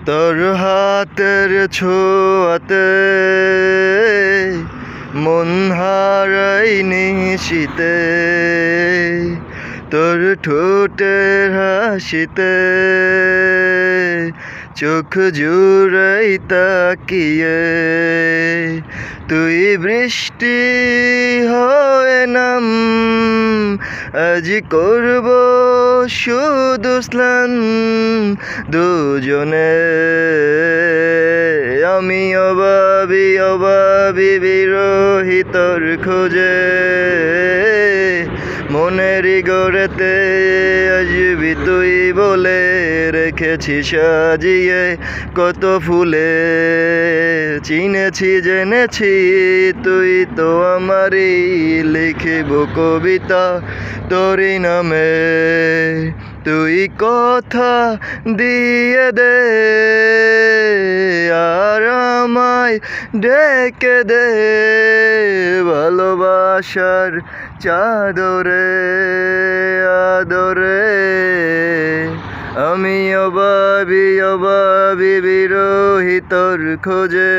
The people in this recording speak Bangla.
তোর হাতের ছোঁয়াতে মন হারাই নিশিতে, তোর ঠোঁটের হাসিতে চোখ জুড়াই তাকিয়ে। তুই বৃষ্টি হয়ে নাম, আজ করব শুধু স্নান দুজনে। আমি অভাবী বিরহী তোর খোঁজে, মনেরই গড়েতে আসবি তুই বলে রেখেছি সাজিয়ে কত ফুলে। চিনেছি জেনেছি তুই তো আমারই, লিখিব কবিতা তোরই নামে। তুই কথা দিয়ে দে আর আমায় ডেকে দে ভালোবাসার চাদরে আদরে। আমি অভাবী বিরহী তোর খোঁজে।